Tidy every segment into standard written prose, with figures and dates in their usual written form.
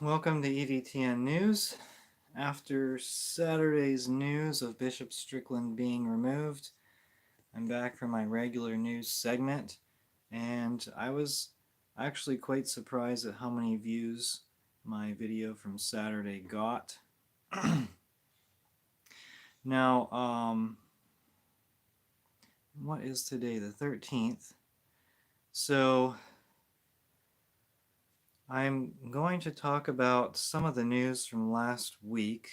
Welcome to EVTN News. After Saturday's news of Bishop Strickland being removed, I'm back for my regular news segment, and I was actually quite surprised at how many views my video from Saturday got. Now, what is today? The 13th. So, I'm going to talk about some of the news from last week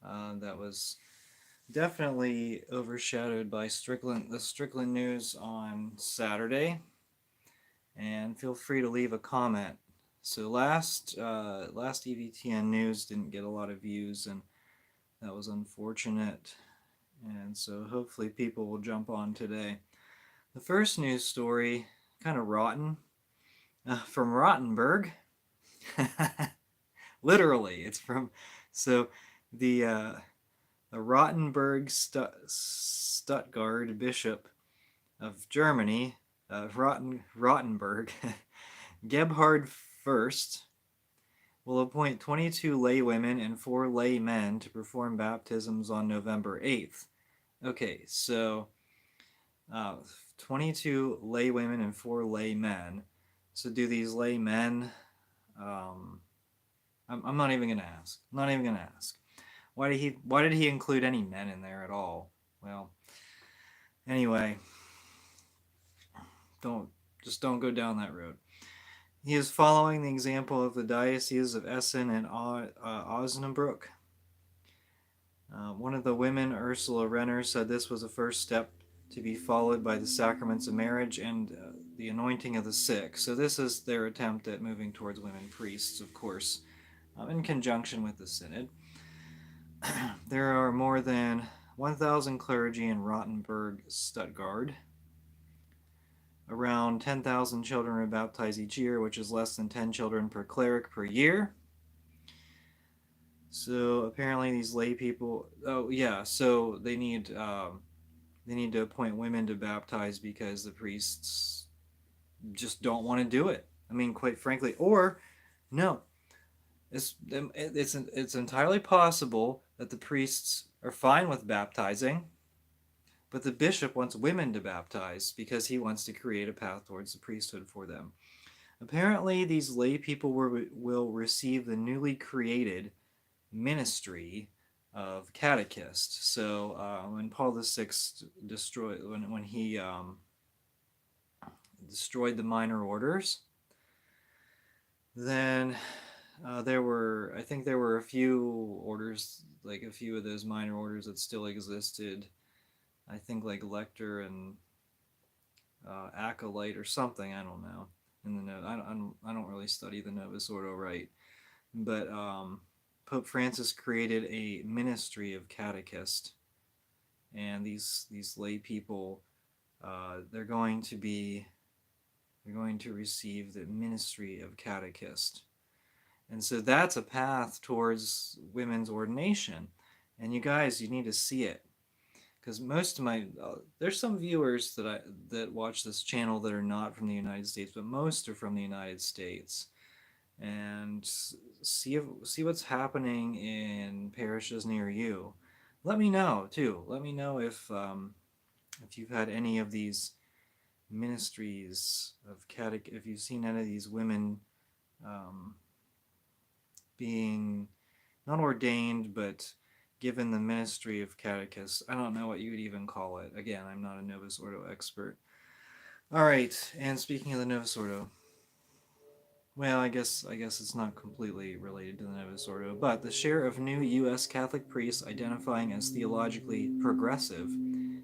that was definitely overshadowed by the Strickland news on Saturday. And feel free to leave a comment. So last EVTN news didn't get a lot of views, and that was unfortunate. And so hopefully people will jump on today. The first news story, kind of rotten, from Rottenburg. Literally, it's from so the uh, the Rottenburg Stuttgart Bishop of Germany, Rottenburg, Gebhard First, will appoint 22 laywomen and 4 laymen to perform baptisms on November 8th. Okay, so uh, 22 laywomen and 4 laymen. So do these laymen? Um, I'm not even gonna ask. I'm not even gonna ask. Why did he include any men in there at all? Well, anyway, don't don't go down that road. He is following the example of the dioceses of Essen and Osnabrück. One of the women, Ursula Renner, said this was a first step to be followed by the sacraments of marriage and the anointing of the sick. So this is their attempt at moving towards women priests, of course, in conjunction with the synod. There are more than 1,000 clergy in Rottenburg, Stuttgart. Around 10,000 children are baptized each year, which is less than 10 children per cleric per year. So apparently these lay people. Oh yeah, so they need to appoint women to baptize because the priests just don't want to do it. I mean, quite frankly, or no, it's entirely possible that the priests are fine with baptizing, but the bishop wants women to baptize because he wants to create a path towards the priesthood for them. Apparently, these lay people will receive the newly created ministry of catechist. So when Paul VI destroyed, when he destroyed the minor orders, then I think there were a few orders, like a few of those minor orders that still existed. I think like lector and acolyte or something. I don't know. In the note, I don't really study the Novus Ordo right, but Pope Francis created a ministry of catechist, and these lay people, they're going to receive the ministry of catechist, and so that's a path towards women's ordination. And you guys, you need to see it because most of my there's some viewers that watch this channel that are not from the United States, but most are from the United States. And see what's happening in parishes near you. Let me know too. Let me know if you've had any of these ministries of if you've seen any of these women um, being not ordained but given the ministry of catechist. I don't know what you would even call it. Again, I'm not a Novus Ordo expert. All right, and speaking of the Novus Ordo, well, I guess it's not completely related to the Novus Ordo, but the share of new U.S. Catholic priests identifying as theologically progressive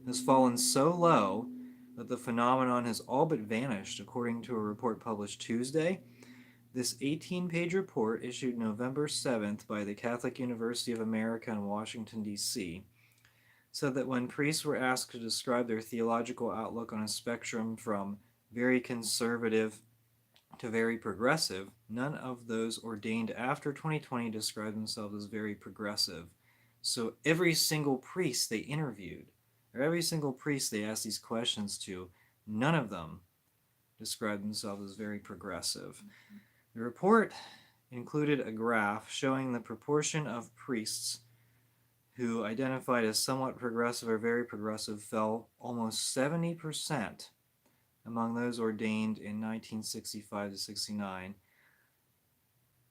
has fallen so low that the phenomenon has all but vanished, according to a report published Tuesday. This 18-page report, issued November 7th by the Catholic University of America in Washington, D.C., said that when priests were asked to describe their theological outlook on a spectrum from very conservative to very progressive, none of those ordained after 2020 described themselves as very progressive. So every single priest they interviewed, or every single priest they asked these questions to, none of them described themselves as very progressive. The report included a graph showing the proportion of priests who identified as somewhat progressive or very progressive fell almost 70% among those ordained in 1965 to 69.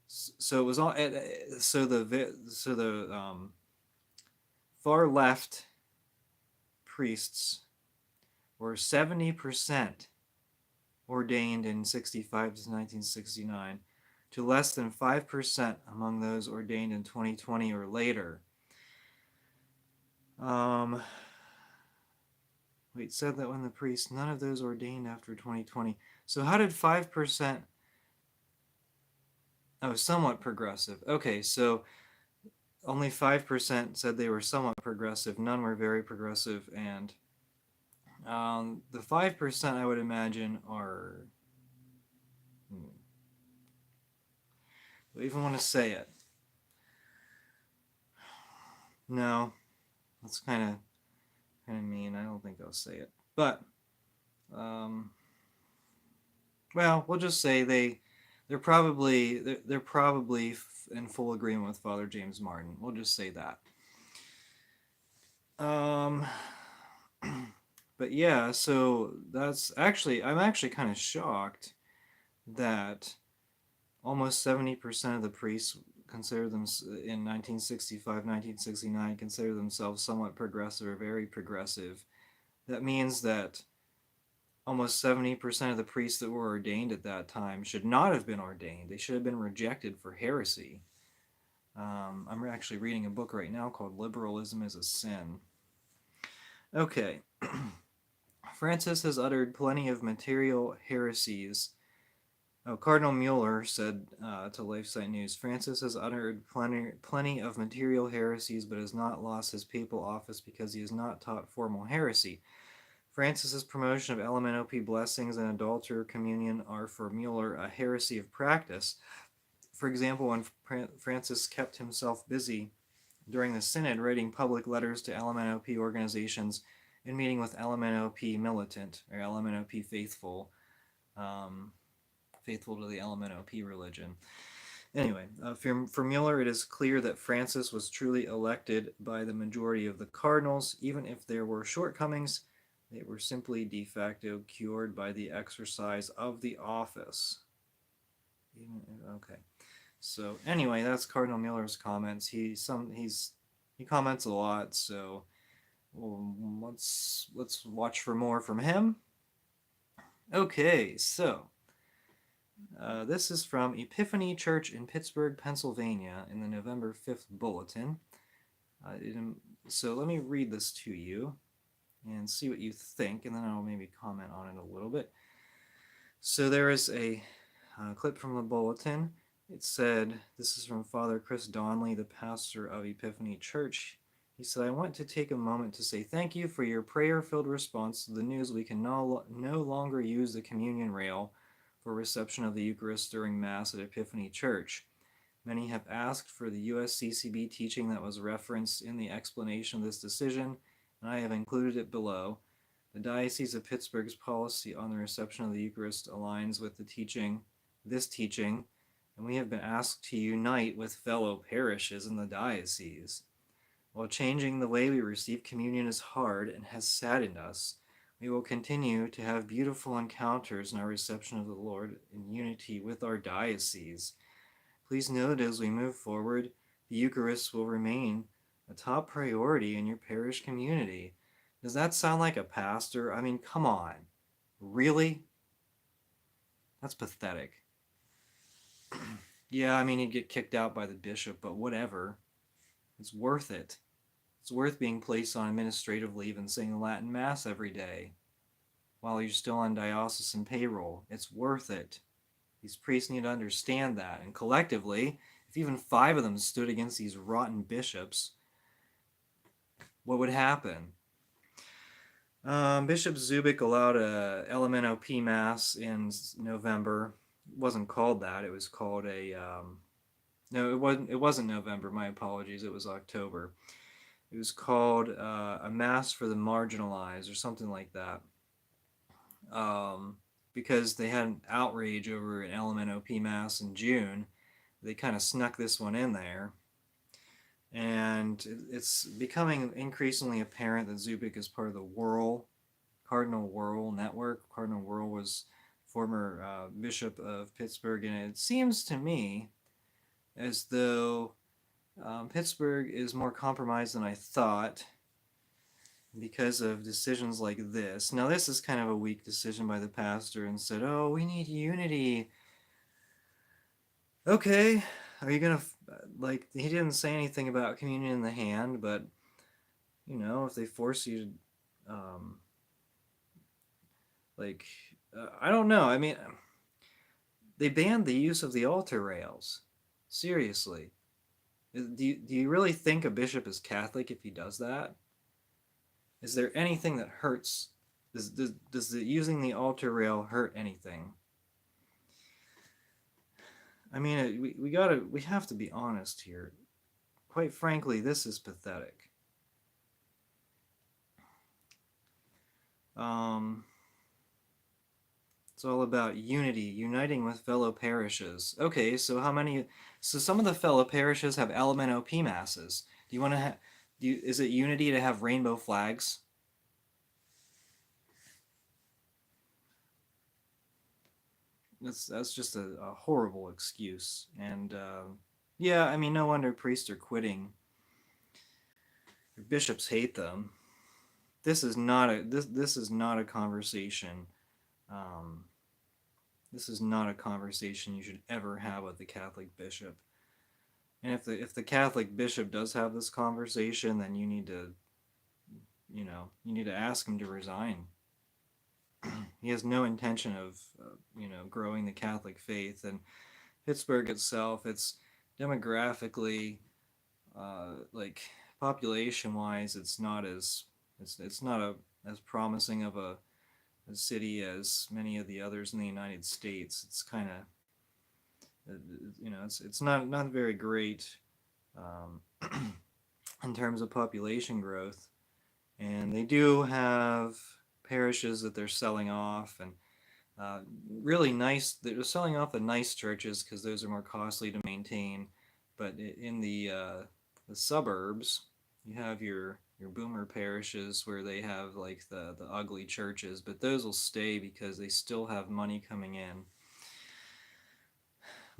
So it was all so the far left priests were 70% ordained in 65 to 1969 to less than 5% among those ordained in 2020 or later. Wait, said that when the priests, none of those ordained after 2020. So how did 5%? Oh, somewhat progressive. Okay, so only 5% said they were somewhat progressive. None were very progressive, and the 5% I would imagine are. Do I even want to say it? No, that's kind of mean. I don't think I'll say it. But well, we'll just say they're probably in full agreement with Father James Martin. We'll just say that. But yeah, so I'm actually kind of shocked that almost 70% of the priests consider them in 1965, 1969 consider themselves somewhat progressive or very progressive. That means that almost 70% of the priests that were ordained at that time should not have been ordained. They should have been rejected for heresy. I'm actually reading a book right now called Liberalism is a Sin. Okay. Francis has uttered plenty of material heresies. Oh, Cardinal Mueller said to LifeSite News, Francis has uttered plenty of material heresies, but has not lost his papal office because he has not taught formal heresy. Francis's promotion of LMNOP blessings and adulterer communion are for Mueller a heresy of practice. For example, when Francis kept himself busy during the synod writing public letters to LMNOP organizations and meeting with LMNOP militant or LMNOP faithful, faithful to the LMNOP religion. Anyway, for Mueller, it is clear that Francis was truly elected by the majority of the cardinals. Even if there were shortcomings, they were simply de facto cured by the exercise of the office. Okay. So anyway, that's Cardinal Mueller's comments. He comments a lot, so let's watch for more from him. Okay, so this is from Epiphany Church in Pittsburgh, Pennsylvania, in the November 5th bulletin. So let me read this to you and see what you think, and then I'll maybe comment on it a little bit. So there is a clip from the bulletin. It said, this is from Father Chris Donnelly, the pastor of Epiphany Church. He said, I want to take a moment to say thank you for your prayer-filled response to the news we can no longer use the communion rail for reception of the Eucharist during Mass at Epiphany Church. Many have asked for the USCCB teaching that was referenced in the explanation of this decision, and I have included it below. The Diocese of Pittsburgh's policy on the reception of the Eucharist aligns with this teaching, and we have been asked to unite with fellow parishes in the diocese. While changing the way we receive communion is hard and has saddened us, we will continue to have beautiful encounters in our reception of the Lord in unity with our diocese. Please note as we move forward, the Eucharist will remain a top priority in your parish community. Does that sound like a pastor? I mean, come on. Really? That's pathetic. Yeah, I mean, he'd get kicked out by the bishop, but whatever. It's worth it. It's worth being placed on administrative leave and saying the Latin Mass every day while you're still on diocesan payroll. It's worth it. These priests need to understand that. And collectively, if even 5 of them stood against these rotten bishops, what would happen? Bishop Zubik allowed a LMNOP Mass in November. It wasn't called that. It was called a... no, it wasn't November. My apologies. It was October. It was called a Mass for the Marginalized or something like that. Because they had an outrage over an LMNOP Mass in June they kind of snuck this one in there. And it's becoming increasingly apparent that Zubik is part of the Cardinal Wuerl network. Cardinal Wuerl was former Bishop of Pittsburgh, and it seems to me as though Pittsburgh is more compromised than I thought because of decisions like this. Now, this is kind of a weak decision by the pastor and said, oh, we need unity. Okay, are you going to, like, he didn't say anything about communion in the hand, but, if they force you to, like, I don't know. I mean, they banned the use of the altar rails. Seriously. Do you really think a bishop is Catholic if he does that? Is there anything that hurts? Does using the altar rail hurt anything? I mean, we have to be honest here. Quite frankly, this is pathetic. It's all about unity, uniting with fellow parishes. Okay, so how many? So some of the fellow parishes have LMNOP masses. Do you want to have? Is it unity to have rainbow flags? That's just a horrible excuse. And yeah, I mean, no wonder priests are quitting. Bishops hate them. This is not a this is not a conversation. Um, this is not a conversation you should ever have with the Catholic bishop. And if the Catholic bishop does have this conversation, then you need to ask him to resign. He has no intention of growing the Catholic faith. And Pittsburgh itself, it's demographically like population wise, it's not as promising of a city as many of the others in the United States. It's kind of it's not very great in terms of population growth, and they do have parishes that they're selling off, and really nice. They're selling off the nice churches because those are more costly to maintain. But in the suburbs, you have your boomer parishes where they have like the ugly churches, but those will stay because they still have money coming in.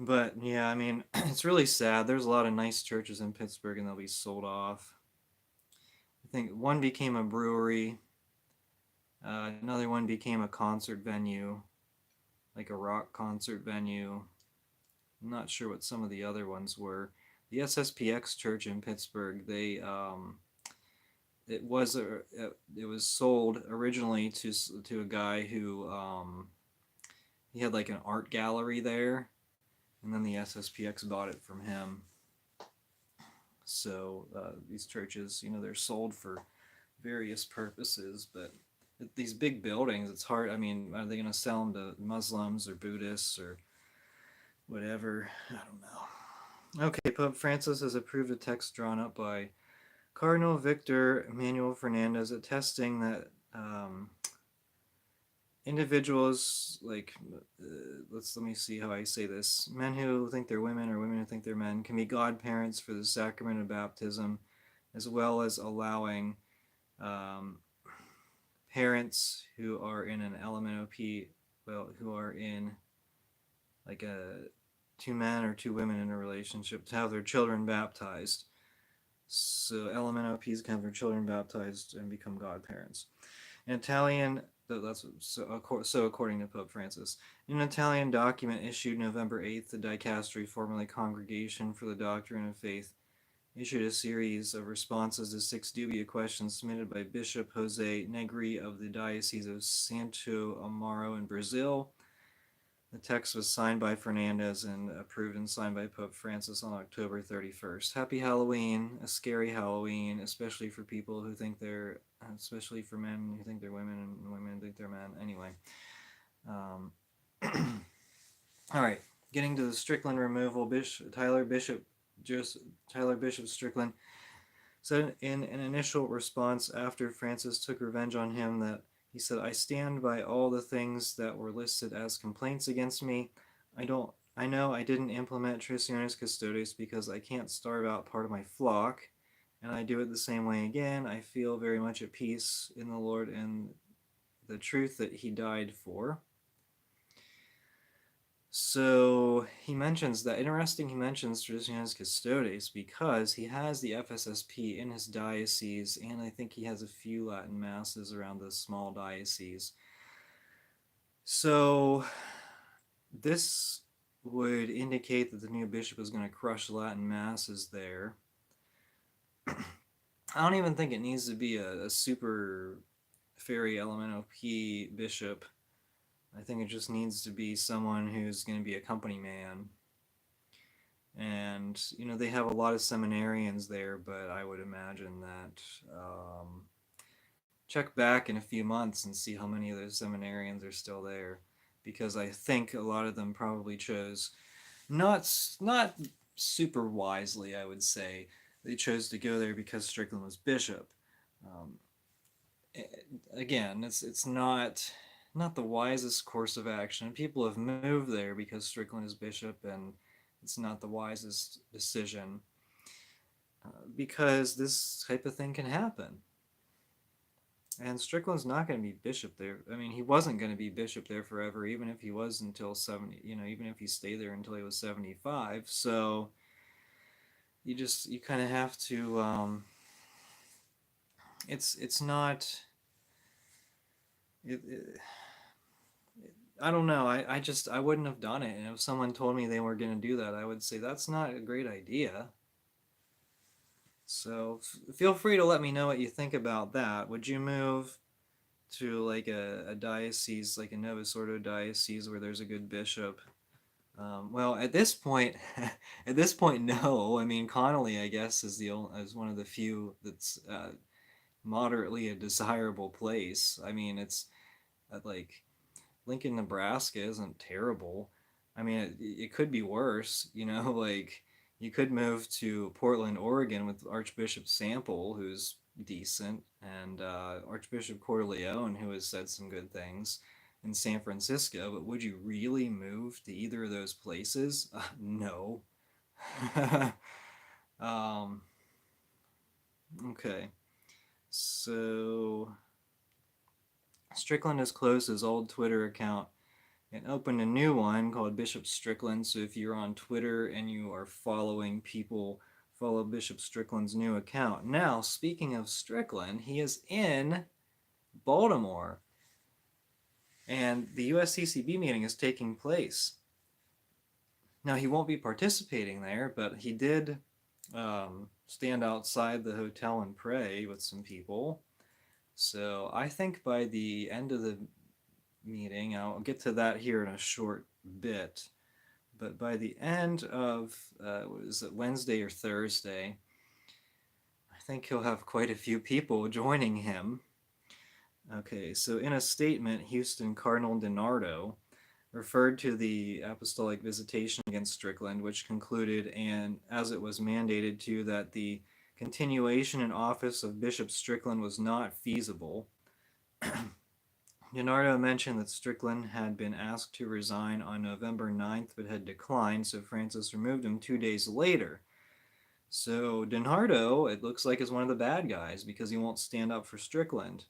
But yeah, I mean, it's really sad. There's a lot of nice churches in Pittsburgh, and they'll be sold off. I think one became a brewery. Another one became a concert venue, like a rock concert venue. I'm not sure what some of the other ones were. The SSPX church in Pittsburgh, it was sold originally to a guy who he had like an art gallery there, and then the SSPX bought it from him. So these churches, they're sold for various purposes, but these big buildings, it's hard. I mean, are they going to sell them to Muslims or Buddhists or whatever? I don't know. Okay, Pope Francis has approved a text drawn up by Cardinal Victor Emmanuel Fernandez attesting that individuals like let me see how I say this, men who think they're women or women who think they're men can be godparents for the sacrament of baptism, as well as allowing parents who are in an LMNOP, who are in like two men or two women in a relationship, to have their children baptized. So LMNOPs can have their children baptized and become godparents. In Italian, so according to Pope Francis, in an Italian document issued November 8th, the Dicastery, formerly Congregation for the Doctrine of Faith, issued a series of responses to 6 dubia questions submitted by Bishop Jose Negri of the Diocese of Santo Amaro in Brazil. The text was signed by Fernandez and approved and signed by Pope Francis on October 31st. Happy Halloween, a scary Halloween, especially for people who think especially for men who think they're women and women who think they're men. Anyway. All right, getting to the Strickland removal, Tyler Bishop Strickland said in an initial response after Francis took revenge on him that he said, I stand by all the things that were listed as complaints against me. I I know I didn't implement Traditionis Custodes because I can't starve out part of my flock, and I do it the same way again. I feel very much at peace in the Lord and the truth that He died for. So he mentions that, interesting, he mentions Traditionis Custodes because he has the FSSP in his diocese, and I think he has a few Latin masses around the small diocese. So this would indicate that the new bishop is going to crush Latin masses there. I don't even think it needs to be a super fairy LMNOP bishop. I think it just needs to be someone who's going to be a company man. And, you know, they have a lot of seminarians there, but I would imagine that check back in a few months and see how many of those seminarians are still there. Because I think a lot of them probably chose not super wisely, I would say. They chose to go there because Strickland was bishop. Um, Again, it's not the wisest course of action. People have moved there because Strickland is bishop, and it's not the wisest decision because this type of thing can happen. And Strickland's not going to be bishop there. I mean, he wasn't going to be bishop there forever, even if he was until 70. You know, even if he stayed there until he was 75. So you kind of have to. It's not. It, I don't know. I wouldn't have done it. And if someone told me they were going to do that, I would say that's not a great idea. So feel free to let me know what you think about that. Would you move to like a diocese, like a Novus Ordo diocese where there's a good bishop? Well, at this point, at this point, no. I mean, Connolly, I guess, is one of the few that's moderately a desirable place. I mean, it's like Lincoln, Nebraska isn't terrible. I mean, it could be worse, you know, like you could move to Portland, Oregon with Archbishop Sample, who's decent, and Archbishop Corleone, who has said some good things, in San Francisco. But would you really move to either of those places? No. um, okay. So Strickland has closed his old Twitter account and opened a new one called Bishop Strickland. So if you're on Twitter and you are following people, follow Bishop Strickland's new account. Now, speaking of Strickland, he is in Baltimore, and the USCCB meeting is taking place. Now, he won't be participating there, but he did stand outside the hotel and pray with some people. So I think by the end of the meeting, I'll get to that here in a short bit, but by the end of was it Wednesday or Thursday, I think he'll have quite a few people joining him. Okay, so in a statement, Houston Cardinal DiNardo referred to the apostolic visitation against Strickland, which concluded, and as it was mandated to, that the continuation in office of Bishop Strickland was not feasible. DiNardo mentioned that Strickland had been asked to resign on November 9th but had declined, so Francis removed him 2 days later. So DiNardo, it looks like, is one of the bad guys because he won't stand up for Strickland.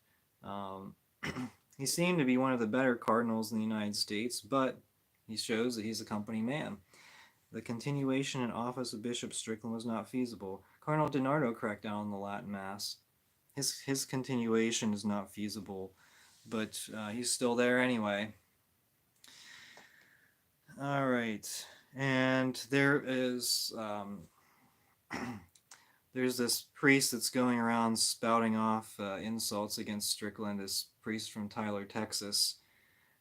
He seemed to be one of the better cardinals in the United States, but he shows that he's a company man. The continuation in office of Bishop Strickland was not feasible. Cardinal DiNardo cracked down on the Latin Mass. His continuation is not feasible, but he's still there anyway. All right, and there is there's this priest that's going around spouting off insults against Strickland. This priest from Tyler, Texas.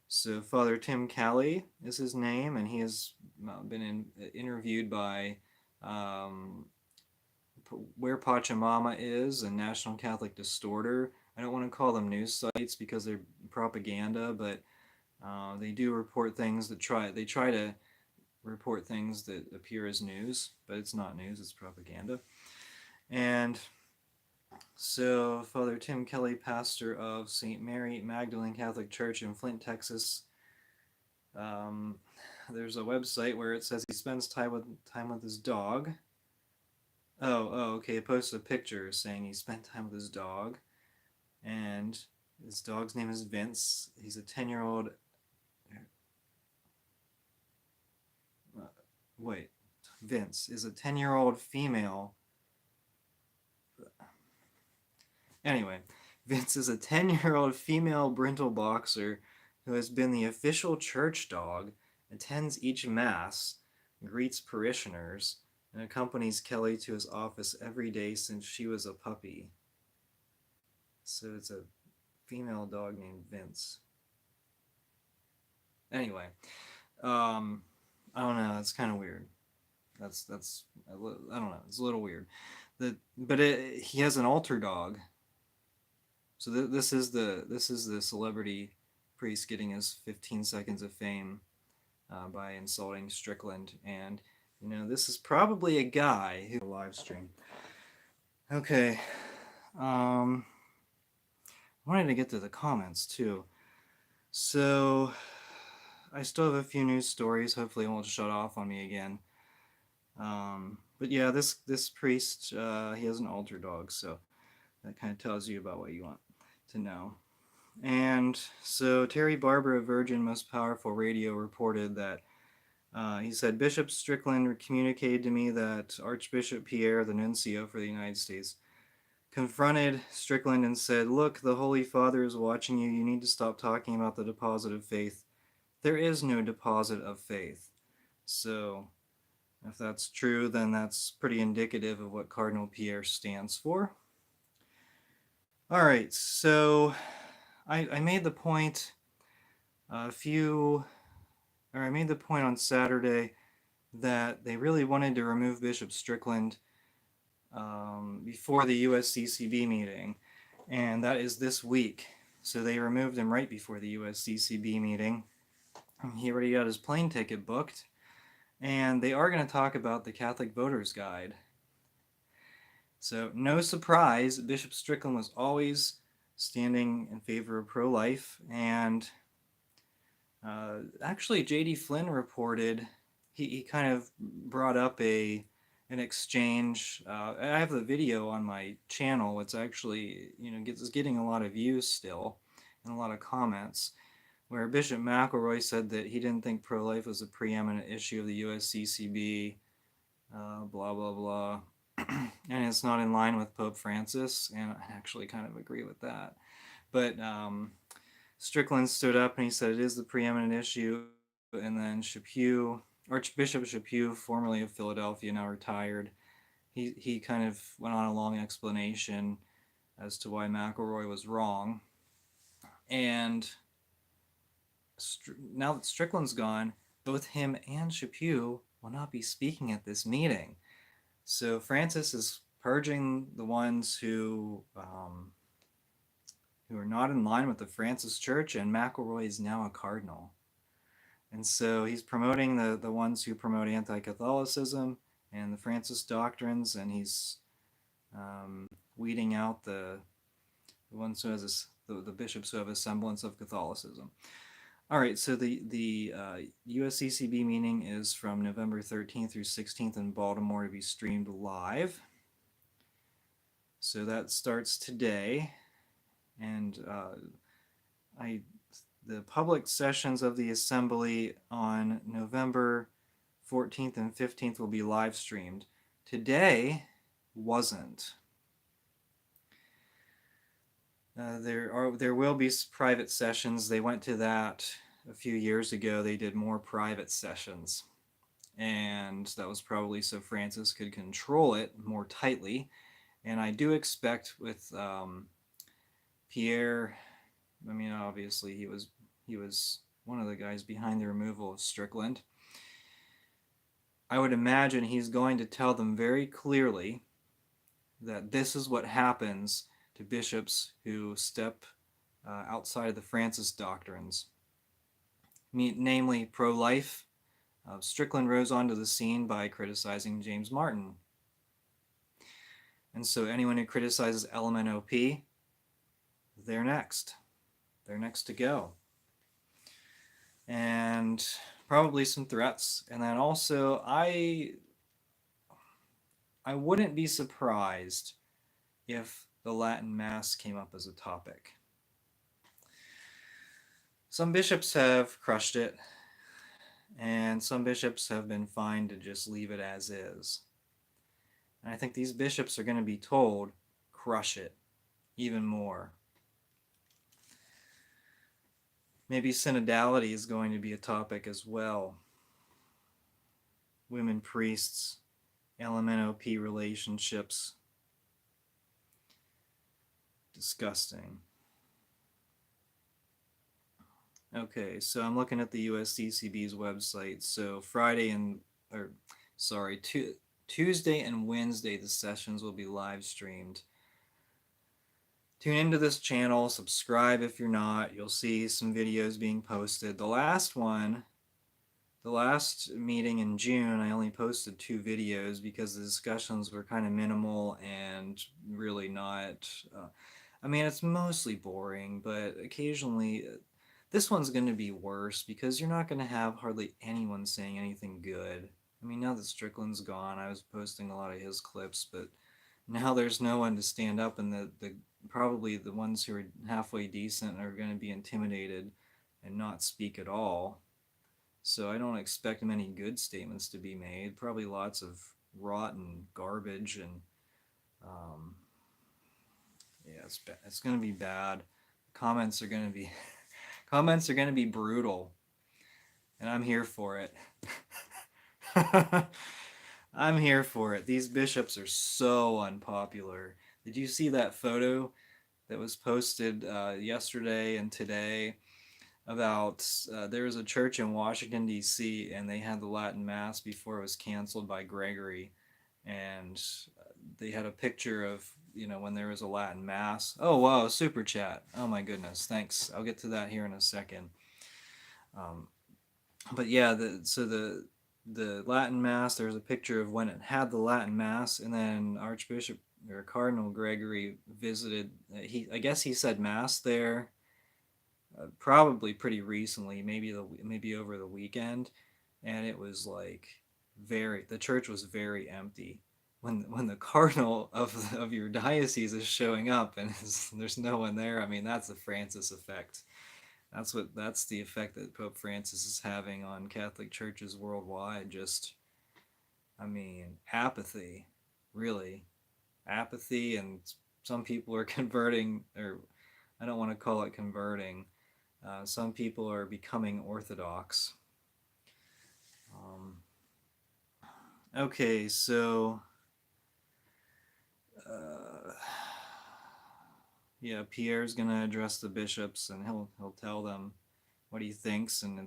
So Father Tim Kelly is his name, and he has been interviewed by Where Pachamama Is and National Catholic Distorter. I don't want to call them news sites because they're propaganda, but they do report things that they try to report things that appear as news, but it's not news, it's propaganda. And so Father Tim Kelly, pastor of St. Mary Magdalene Catholic Church in Flint, Texas, there's a website where it says he spends time with his dog. Okay. It posts a picture saying he spent time with his dog, and his dog's name is Vince. He's a 10-year-old. Wait, Vince is a 10-year-old female. Anyway, Vince is a 10-year-old female Brindle boxer who has been the official church dog, attends each mass, greets parishioners, and accompanies Kelly to his office every day since she was a puppy. So it's a female dog named Vince. Anyway, I don't know. It's kind of weird. That's I don't know. It's a little weird. He has an altar dog. So this is the celebrity priest getting his 15 seconds of fame by insulting Strickland, and this is probably a guy who live stream. Okay, I wanted to get to the comments too. So I still have a few news stories. Hopefully, it won't shut off on me again. But yeah, this priest he has an altar dog, so that kind of tells you about what you want to know. And so Terry Barber of Virgin Most Powerful Radio reported that he said Bishop Strickland communicated to me that Archbishop Pierre, the nuncio for the United States, confronted Strickland and said, "Look, the Holy Father is watching you. You need to stop talking about the deposit of faith. There is no deposit of faith." So if that's true, then that's pretty indicative of what Cardinal Pierre stands for. All right, so I made the point I made the point on Saturday that they really wanted to remove Bishop Strickland before the USCCB meeting, and that is this week. So they removed him right before the USCCB meeting. He already got his plane ticket booked, and they are going to talk about the Catholic Voters Guide. So no surprise, Bishop Strickland was always standing in favor of pro-life, and actually J.D. Flynn reported, he kind of brought up an exchange. I have the video on my channel. It's actually, it's getting a lot of views still and a lot of comments, where Bishop McElroy said that he didn't think pro-life was a preeminent issue of the USCCB, blah, blah, blah. And it's not in line with Pope Francis, and I actually kind of agree with that. But Strickland stood up and he said it is the preeminent issue, and then Archbishop Chaput, formerly of Philadelphia, now retired, he kind of went on a long explanation as to why McElroy was wrong. And now that Strickland's gone, both him and Chaput will not be speaking at this meeting. So Francis is purging the ones who are not in line with the Francis Church, and McElroy is now a cardinal. And so he's promoting the ones who promote anti-Catholicism and the Francis doctrines, and he's weeding out the ones who has the bishops who have a semblance of Catholicism. All right, so the USCCB meeting is from November 13th through 16th in Baltimore to be streamed live. So that starts today, and the public sessions of the assembly on November 14th and 15th will be live streamed. Today wasn't. There will be private sessions. They went to that a few years ago. They did more private sessions, and that was probably so Francis could control it more tightly. And I do expect with Pierre, I mean, obviously he was one of the guys behind the removal of Strickland. I would imagine he's going to tell them very clearly that this is what happens to bishops who step outside of the Francis doctrines, namely pro-life. Strickland rose onto the scene by criticizing James Martin. And so anyone who criticizes LMNOP, they're next. They're next to go. And probably some threats, and then also I wouldn't be surprised if the Latin Mass came up as a topic. Some bishops have crushed it, and some bishops have been fine to just leave it as is. And I think these bishops are going to be told, crush it even more. Maybe synodality is going to be a topic as well. Women priests, LMNOP relationships. Disgusting. Okay, so I'm looking at the USCCB's website. So Tuesday and Wednesday, the sessions will be live streamed. Tune into this channel, subscribe if you're not. You'll see some videos being posted. The last meeting in June, I only posted 2 videos because the discussions were kind of minimal and really not. I mean, it's mostly boring, but occasionally. This one's going to be worse because you're not going to have hardly anyone saying anything good. I mean, now that Strickland's gone, I was posting a lot of his clips, but now there's no one to stand up, and the probably the ones who are halfway decent are going to be intimidated and not speak at all. So I don't expect many good statements to be made. Probably lots of rotten garbage, and yeah, it's going to be bad. Comments are going to be comments are going to be brutal, and I'm here for it. I'm here for it. These bishops are so unpopular. Did you see that photo that was posted yesterday and today about there was a church in Washington, D.C., and they had the Latin Mass before it was canceled by Gregory, and they had a picture of, when there was a Latin Mass. Oh, wow, super chat. Oh, my goodness, thanks. I'll get to that here in a second. But yeah, the Latin Mass, there's a picture of when it had the Latin Mass, and then Archbishop or Cardinal Gregory visited. I guess he said Mass there, probably pretty recently, maybe over the weekend, and it was like the church was very empty. When the cardinal of your diocese is showing up and there's no one there, I mean, that's the Francis effect. That's the effect that Pope Francis is having on Catholic churches worldwide. Just, I mean, apathy, really, apathy, and some people are converting, or I don't want to call it converting. Some people are becoming Orthodox. Okay, so yeah, Pierre's gonna address the bishops, and he'll tell them what he thinks, and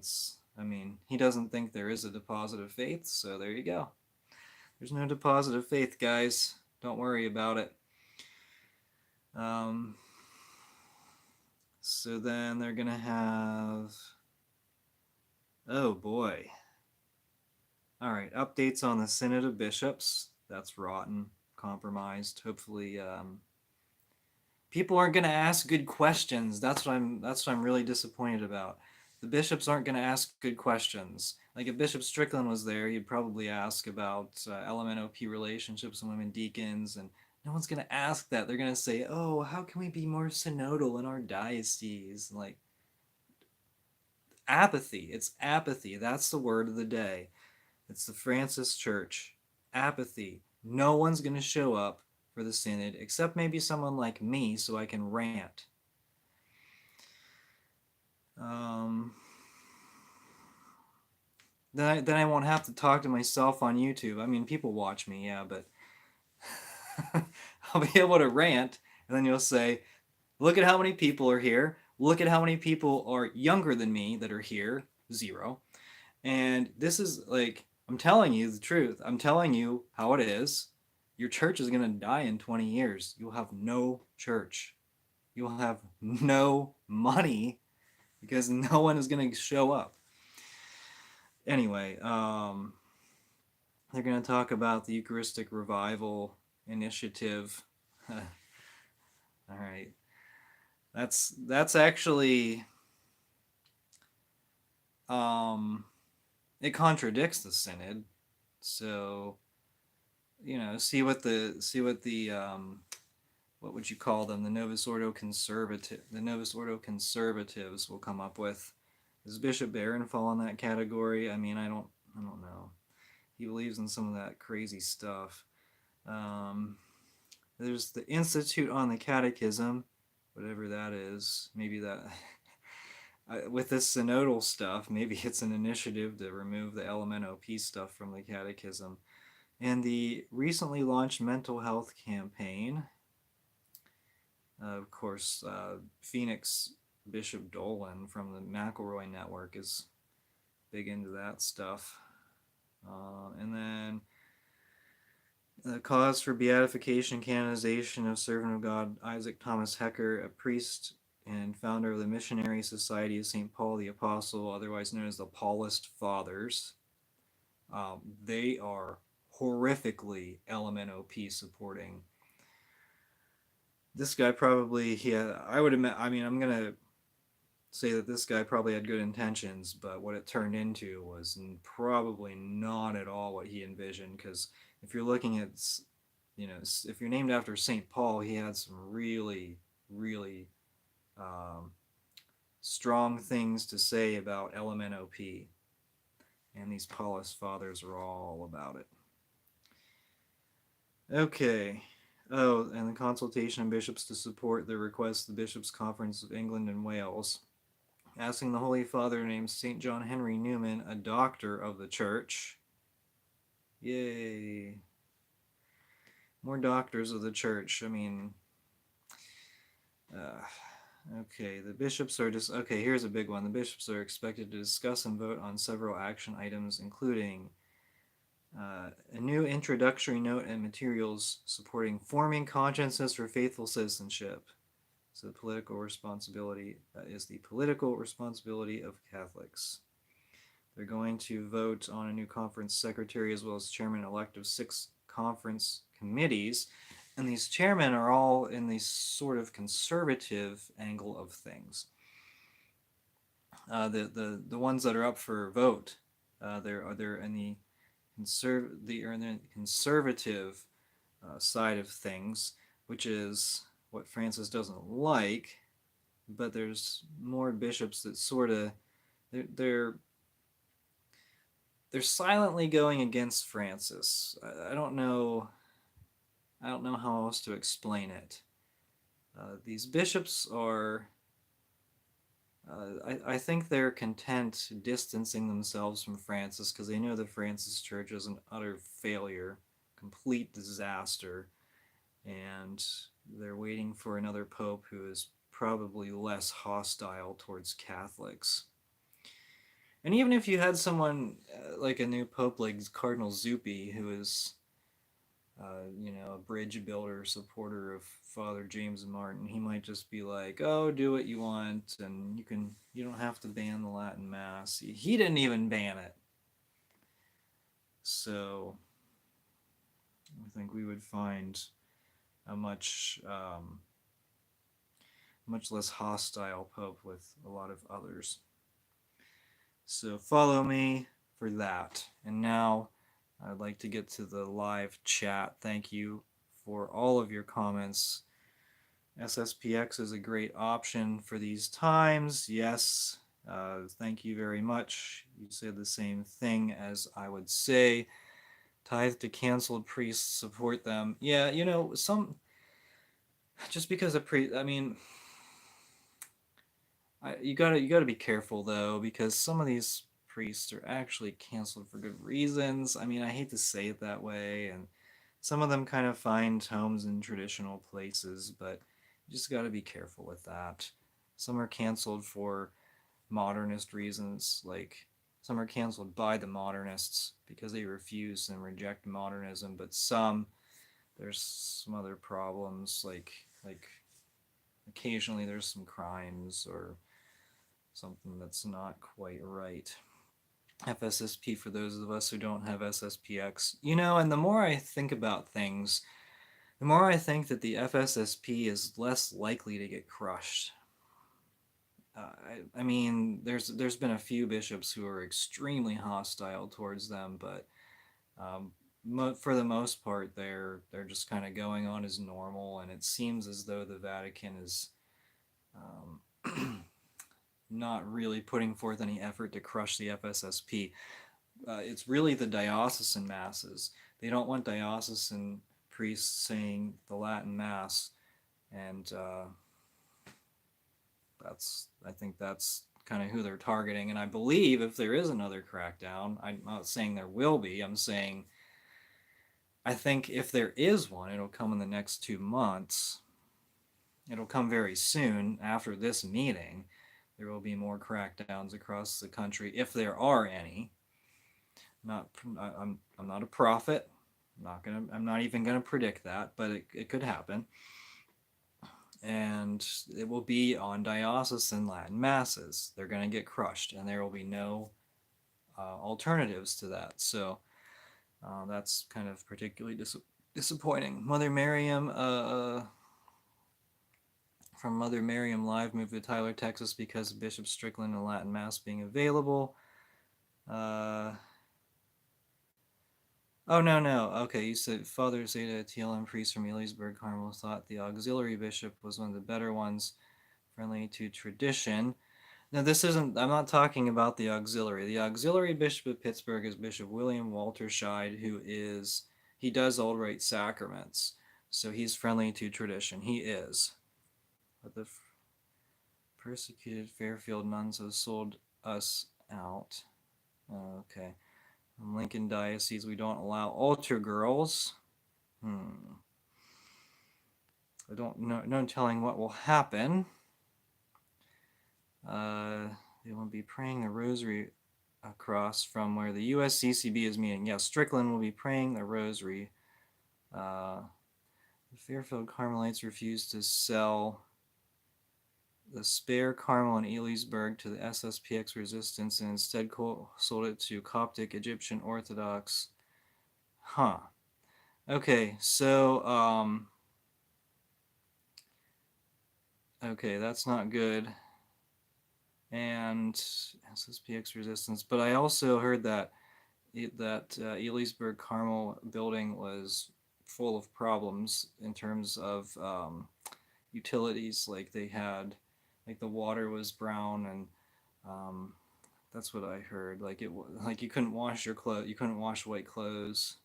I mean, he doesn't think there is a deposit of faith, so there you go. There's no deposit of faith, guys. Don't worry about it. So then they're gonna have, oh boy. All right, updates on the Synod of Bishops. That's rotten, compromised. Hopefully, people aren't going to ask good questions. That's what I'm really disappointed about. The bishops aren't going to ask good questions. Like if Bishop Strickland was there, he'd probably ask about LMNOP relationships and women deacons, and no one's going to ask that. They're going to say, "Oh, how can we be more synodal in our diocese?" Like apathy. It's apathy. That's the word of the day. It's the Francis Church. Apathy. No one's going to show up for the synod except maybe someone like me, so I can rant. Then I won't have to talk to myself on YouTube. I mean, people watch me, yeah, but I'll be able to rant, and then you'll say, look at how many people are here. Look at how many people are younger than me that are here. 0. And this is like, I'm telling you the truth. I'm telling you how it is. Your church is going to die in 20 years. You'll have no church. You'll have no money because no one is going to show up. Anyway, they're going to talk about the Eucharistic Revival Initiative. All right. That's actually it contradicts the synod. So, see what the what would you call them? The Novus Ordo conservatives will come up with. Does Bishop Barron fall in that category? I mean, I don't know. He believes in some of that crazy stuff. Um, there's the Institute on the Catechism, whatever that is. Maybe that with this synodal stuff, maybe it's an initiative to remove the LMNOP stuff from the Catechism. And the recently launched mental health campaign. Of course, Phoenix Bishop Dolan from the McElroy Network is big into that stuff. And then the cause for beatification and canonization of servant of God Isaac Thomas Hecker, a priest and founder of the Missionary Society of St. Paul the Apostle, otherwise known as the Paulist Fathers. They are horrifically LMNOP supporting. This guy probably, I would admit, I mean, I'm going to say that this guy probably had good intentions, but what it turned into was probably not at all what he envisioned. Because if you're looking at, if you're named after St. Paul, he had some really, really strong things to say about LMNOP. And these Paulist fathers are all about it. Okay. Oh, and the consultation of bishops to support the request of the Bishops' Conference of England and Wales, asking the Holy Father named St. John Henry Newman, a doctor of the Church. Yay. More doctors of the Church. I mean, okay, the bishops are just, okay, here's a big one. The bishops are expected to discuss and vote on several action items, including a new introductory note and materials supporting forming consciences for faithful citizenship. So the political responsibility is the political responsibility of Catholics. They're going to vote on a new conference secretary as well as chairman-elect of 6 conference committees. And these chairmen are all in the sort of conservative angle of things. The ones that are up for vote, they're in the conservative side of things, which is what Francis doesn't like. But there's more bishops that sort of they're silently going against Francis. I don't know how else to explain it. These bishops are, I think they're content distancing themselves from Francis because they know the Francis Church is an utter failure, complete disaster, and they're waiting for another pope who is probably less hostile towards Catholics. And even if you had someone like a new pope like Cardinal Zuppi, who is a bridge builder, supporter of Father James Martin, he might just be like, "Oh, do what you want, and you don't have to ban the Latin Mass." He didn't even ban it, so I think we would find a much less hostile pope with a lot of others. So follow me for that. And now I'd like to get to the live chat. Thank you for all of your comments. SSPX is a great option for these times. Yes, thank you very much. You said the same thing as I would say. Tithe to canceled priests, support them. Yeah, just because a priest, I mean, you gotta be careful though, because some of these priests are actually canceled for good reasons. I mean, I hate to say it that way, and some of them kind of find homes in traditional places, but you just gotta be careful with that. Some are canceled for modernist reasons, like some are canceled by the modernists because they refuse and reject modernism, but there's some other problems, like occasionally there's some crimes or something that's not quite right. FSSP for those of us who don't have SSPX. And the more I think about things, the more I think that the FSSP is less likely to get crushed. I mean, there's been a few bishops who are extremely hostile towards them, but um, for the most part, they're just kind of going on as normal, and it seems as though the Vatican is not really putting forth any effort to crush the FSSP. It's really the diocesan masses. They don't want diocesan priests saying the Latin Mass, and I think that's kind of who they're targeting. And I believe if there is another crackdown, I'm not saying there will be. I'm saying I think if there is one, it'll come in the next 2 months. It'll come very soon after this meeting. There will be more crackdowns across the country if there are any. Not I'm not a prophet. I'm not even gonna predict that, but it could happen. And it will be on diocesan Latin masses. They're gonna get crushed, and there will be no alternatives to that. So that's kind of particularly disappointing. Mother Miriam from Mother Miriam Live moved to Tyler, Texas because of Bishop Strickland and Latin Mass being available. Uh, Oh, no, no. Okay, you said Father Zeta, TLM priest from Elysburg, Carmel, thought the auxiliary bishop was one of the better ones, friendly to tradition. Now, this isn't, I'm not talking about the auxiliary. The auxiliary bishop of Pittsburgh is Bishop William Walter Scheid, he does all right sacraments. So he's friendly to tradition. He is. But the persecuted Fairfield nuns have sold us out. Okay. In Lincoln Diocese, we don't allow altar girls. I don't know. No telling what will happen. They will be praying the rosary across from where the USCCB is meeting. Yes, Strickland will be praying the rosary. The Fairfield Carmelites refused to sell the spare Carmel in Elysburg to the SSPX resistance and instead sold it to Coptic Egyptian Orthodox. Huh. Okay, so okay, that's not good. And SSPX resistance, but I also heard that Elysburg Carmel building was full of problems in terms of utilities. Like they had, like the water was brown, and um, that's what I heard. Like you couldn't wash your clothes, you couldn't wash white clothes,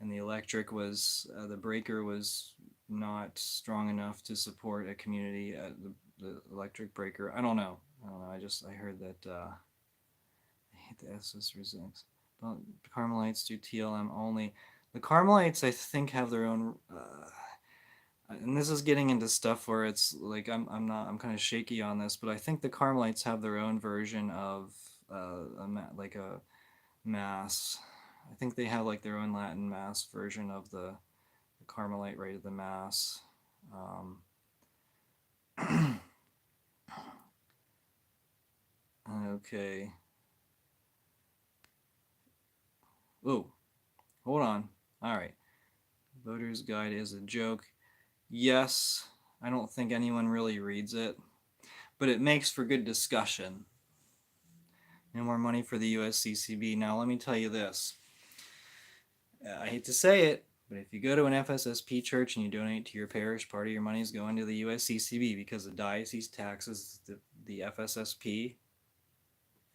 and the electric was the breaker was not strong enough to support a community. The electric breaker. I don't know. I heard that. I hate the SS resistance. Don't Carmelites do TLM only? The Carmelites, I think, have their own. And this is getting into stuff where it's like I'm kind of shaky on this, but I think the Carmelites have their own version of like a mass. I think they have like their own Latin mass version of the Carmelite rite of the mass. Okay. Oh, hold on. All right. Voter's Guide is a joke. Yes, I don't think anyone really reads it, but it makes for good discussion. No more money for the USCCB. Now, let me tell you this. I hate to say it, but if you go to an FSSP church and you donate to your parish, part of your money is going to the USCCB because the diocese taxes the FSSP,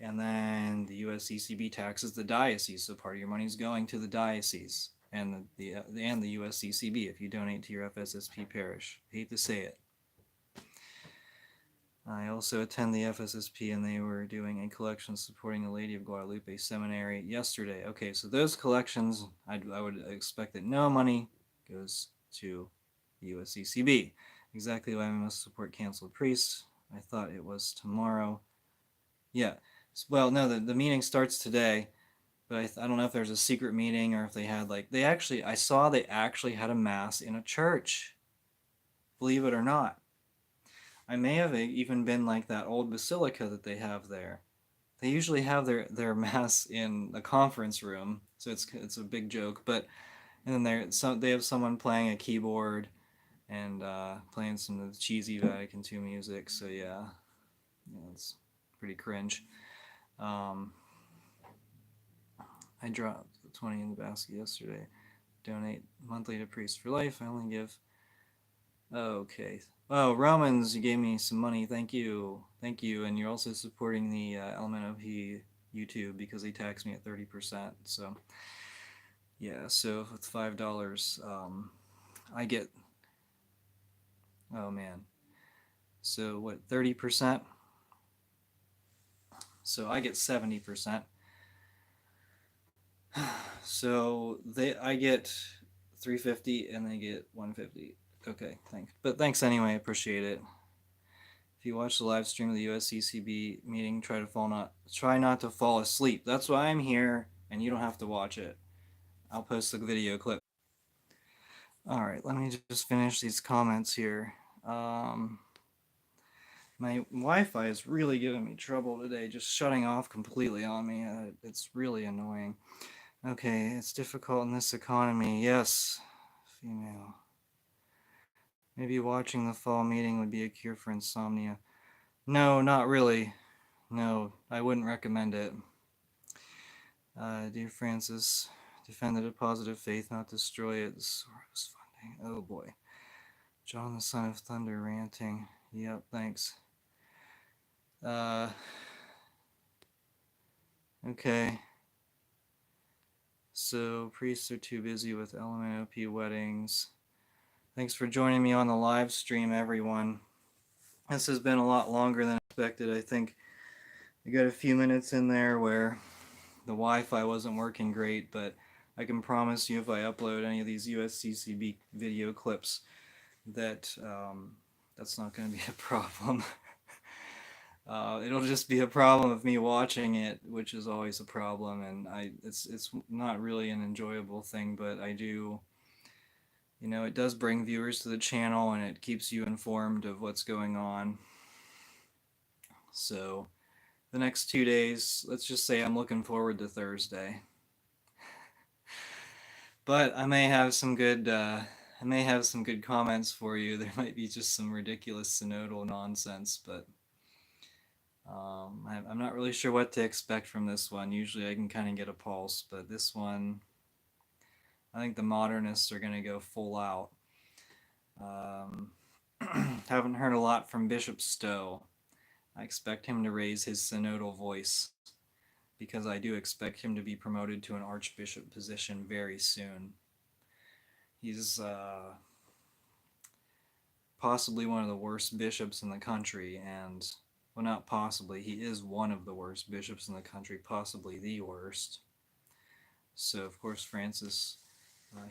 and then the USCCB taxes the diocese. So part of your money is going to the diocese and the USCCB if you donate to your FSSP parish. I hate to say it. I also attend the FSSP, and they were doing a collection supporting the Lady of Guadalupe Seminary yesterday. Okay, so those collections, I would expect that no money goes to the USCCB. Exactly why we must support canceled priests. I thought it was tomorrow. Yeah. Well, no, the meeting starts today, but I don't know if there's a secret meeting or if they had I saw they actually had a mass in a church. Believe it or not. I may have even been like that old basilica that they have there. They usually have their mass in the conference room, so it's a big joke. But and then they have someone playing a keyboard and playing some of the cheesy Vatican II music. So yeah, it's pretty cringe. Um, I dropped 20 in the basket yesterday. Donate monthly to Priest for Life. I only give. Okay. Oh, Romans, you gave me some money. Thank you. Thank you. And you're also supporting the LMNOP YouTube because they tax me at 30%. So, yeah, so with $5, I get. Oh, man. So, what, 30%? So I get 70%. So I get 350 and they get 150. Okay, thanks. But thanks anyway, I appreciate it. If you watch the live stream of the USCCB meeting, try not to fall asleep. That's why I'm here, and you don't have to watch it. I'll post the video clip. All right, let me just finish these comments here. My Wi-Fi is really giving me trouble today, just shutting off completely on me. It's really annoying. Okay, it's difficult in this economy. Yes, female. Maybe watching the fall meeting would be a cure for insomnia. No, not really. No, I wouldn't recommend it. Dear Francis, defend the deposit of faith, not destroy it. The Soros funding. Oh boy. John the Son of Thunder ranting. Yep, thanks. Okay. So, priests are too busy with LMNOP weddings. Thanks for joining me on the live stream, everyone. This has been a lot longer than expected. I think I got a few minutes in there where the Wi-Fi wasn't working great, but I can promise you if I upload any of these USCCB video clips that that's not going to be a problem. It'll just be a problem of me watching it, which is always a problem, and it's not really an enjoyable thing, but I do, it does bring viewers to the channel and it keeps you informed of what's going on. So the next 2 days, let's just say I'm looking forward to Thursday. But I may have some good comments for you. There might be just some ridiculous synodal nonsense, but I'm not really sure what to expect from this one. Usually I can kind of get a pulse, but this one, I think the modernists are going to go full out. Haven't heard a lot from Bishop Stowe. I expect him to raise his synodal voice because I do expect him to be promoted to an archbishop position very soon. He's possibly one of the worst bishops in the country, and, well, not possibly, he is one of the worst bishops in the country, possibly the worst. So, of course, Francis,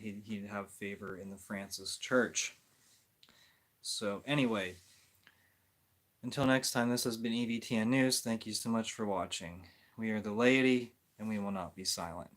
he'd have favor in the Francis Church. So, anyway, until next time, this has been EVTN News. Thank you so much for watching. We are the laity, and we will not be silent.